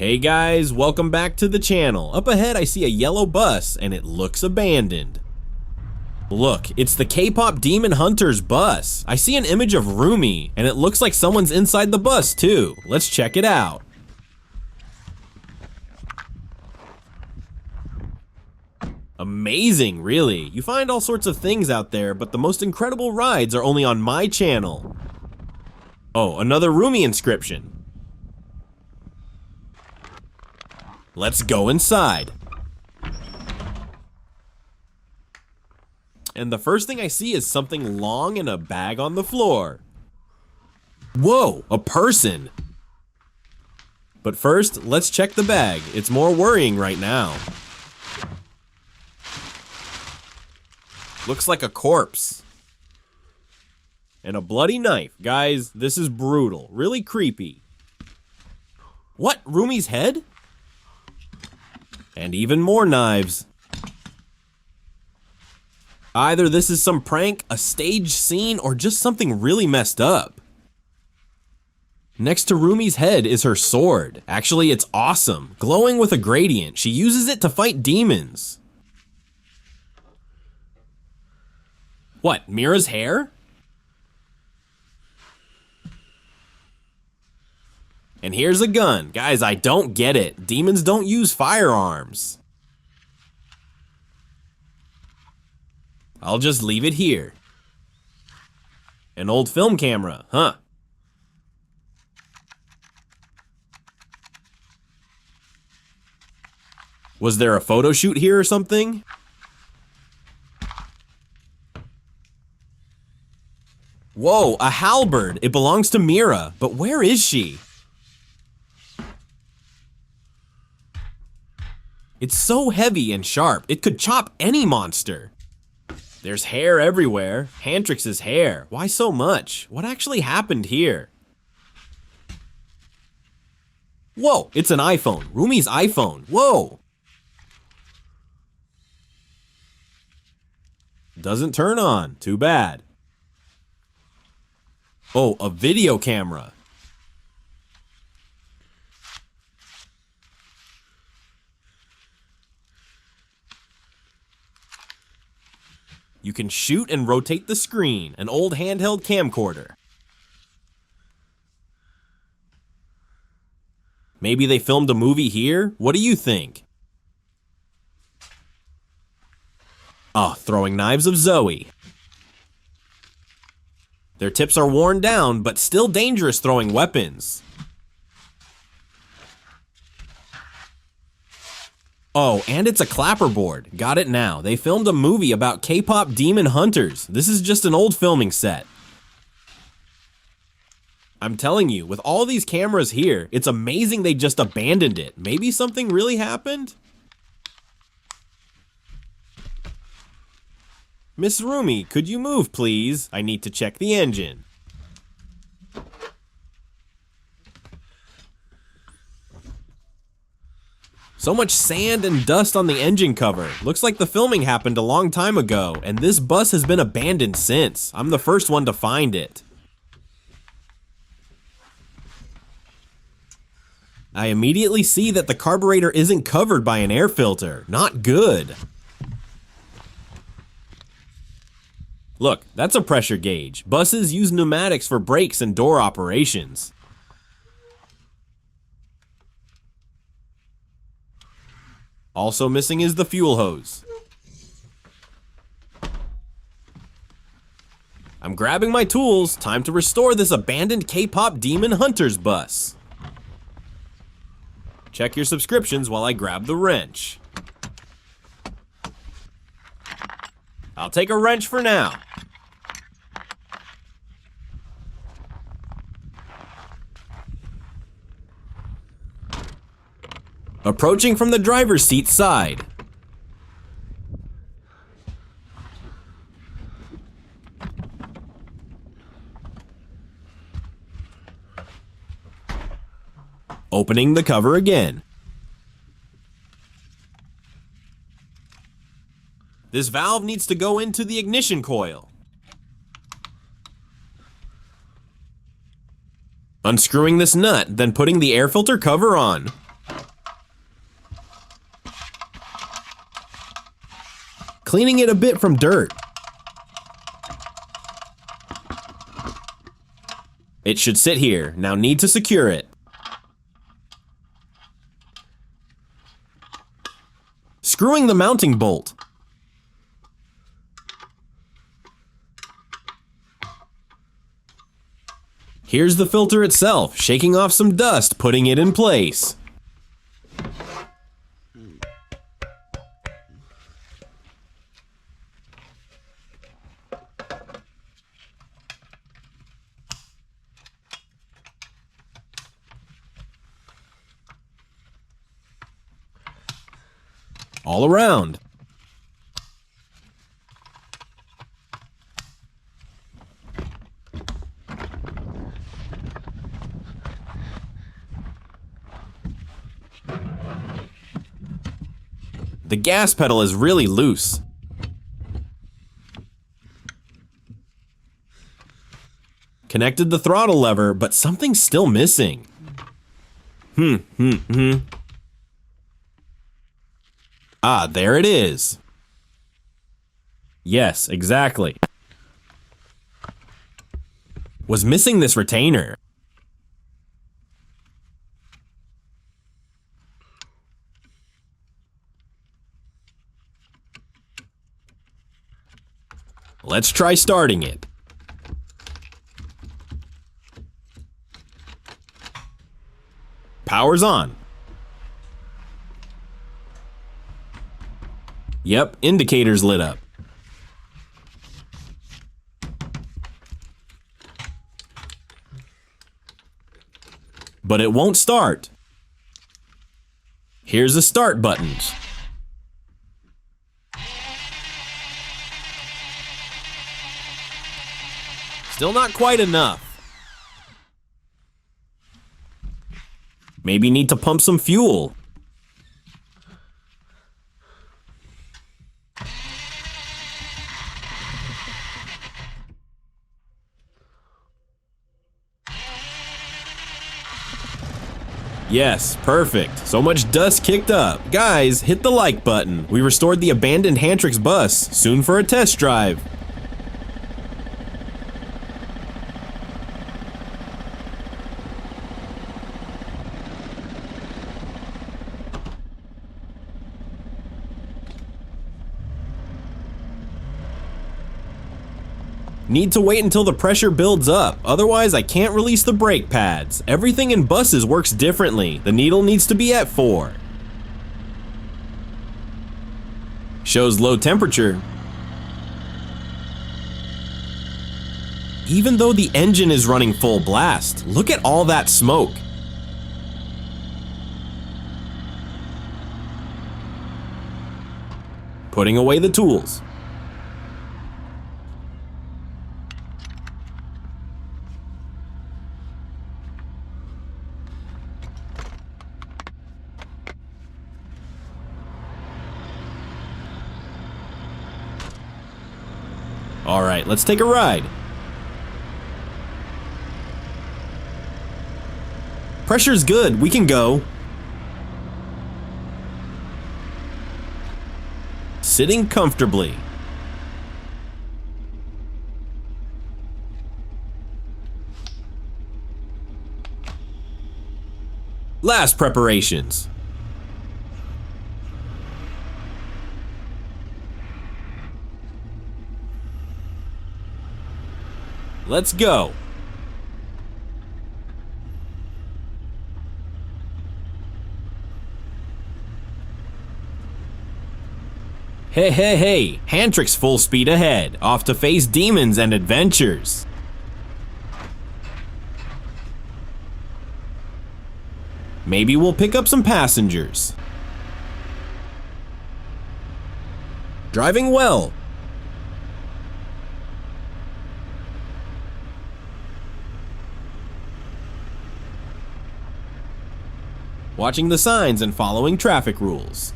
Hey guys, welcome back to the channel. Up ahead I see a yellow bus and it looks abandoned. Look, it's the KPop Demon Hunters bus. I see an image of Rumi and it looks like someone's inside the bus too. Let's check it out. Amazing, really. You find all sorts of things out there, but the most incredible rides are only on my channel. Oh, another Rumi inscription. Let's go inside. And the first thing I see is something long in a bag on the floor. Whoa, a person. But first, let's check the bag. It's more worrying right now. Looks like a corpse. And a bloody knife. Guys, this is brutal. Really creepy. What? Rumi's head? And even more knives. Either this is some prank, a stage scene, or just something really messed up. Next to Rumi's head is her sword. Actually, it's awesome. Glowing with a gradient. She uses it to fight demons. What, Mira's hair? And here's a gun. Guys, I don't get it. Demons don't use firearms. I'll just leave it here. An old film camera, huh? Was there a photo shoot here or something? Whoa, a halberd. It belongs to Mira, but where is she? It's so heavy and sharp, it could chop any monster. There's hair everywhere. Huntrix's hair. Why so much? What actually happened here? Whoa, it's an iPhone. Rumi's iPhone. Whoa. Doesn't turn on. Too bad. Oh, a video camera. You can shoot and rotate the screen, an old handheld camcorder. Maybe they filmed a movie here? What do you think? Oh, throwing knives of Zoe. Their tips are worn down, but still dangerous throwing weapons. Oh, and it's a clapperboard. Got it now. They filmed a movie about K-pop Demon Hunters. This is just an old filming set. I'm telling you, with all these cameras here, it's amazing they just abandoned it. Maybe something really happened? Miss Rumi, could you move, please? I need to check the engine. So much sand and dust on the engine cover. Looks like the filming happened a long time ago, and this bus has been abandoned since. I'm the first one to find it. I immediately see that the carburetor isn't covered by an air filter. Not good. Look, that's a pressure gauge. Buses use pneumatics for brakes and door operations. Also missing is the fuel hose. I'm grabbing my tools. Time to restore this abandoned K-pop Demon Hunters bus. Check your subscriptions while I grab the wrench. I'll take a wrench for now. Approaching from the driver's seat side. Opening the cover again. This valve needs to go into the ignition coil. Unscrewing this nut, then putting the air filter cover on. cleaning it a bit from dirt. It should sit here. Now need to secure it. Screwing the mounting bolt. Here's the filter itself, shaking off some dust, putting it in place. All around. The gas pedal is really loose. Connected the throttle lever, but something's still missing. Ah, there it is. Yes, exactly. Was missing this retainer. Let's try starting it. Power's on. Yep, indicators lit up. But it won't start. Here's the start buttons. Still not quite enough. Maybe need to pump some fuel. Yes, perfect. So much dust kicked up. Guys, hit the like button. We restored the abandoned Huntrix bus, soon for a test drive. Need to wait until the pressure builds up, otherwise I can't release the brake pads. Everything in buses works differently. The needle needs to be at 4. Shows low temperature. Even though the engine is running full blast, look at all that smoke. Putting away the tools. All right, let's take a ride. Pressure's good, we can go. Sitting comfortably. Last preparations. Let's go. Hey, Huntrix full speed ahead, off to face demons and adventures. Maybe we'll pick up some passengers. Driving well. Watching the signs and following traffic rules.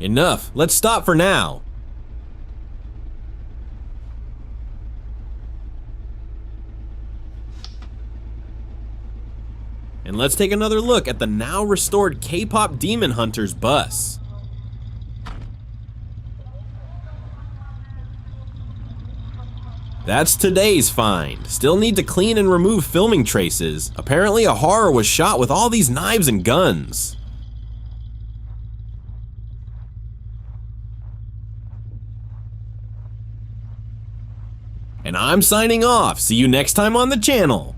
Enough, let's stop for now. And let's take another look at the now restored KPop Demon Hunters bus. That's today's find. Still need to clean and remove filming traces. Apparently a horror was shot with all these knives and guns. And I'm signing off. See you next time on the channel.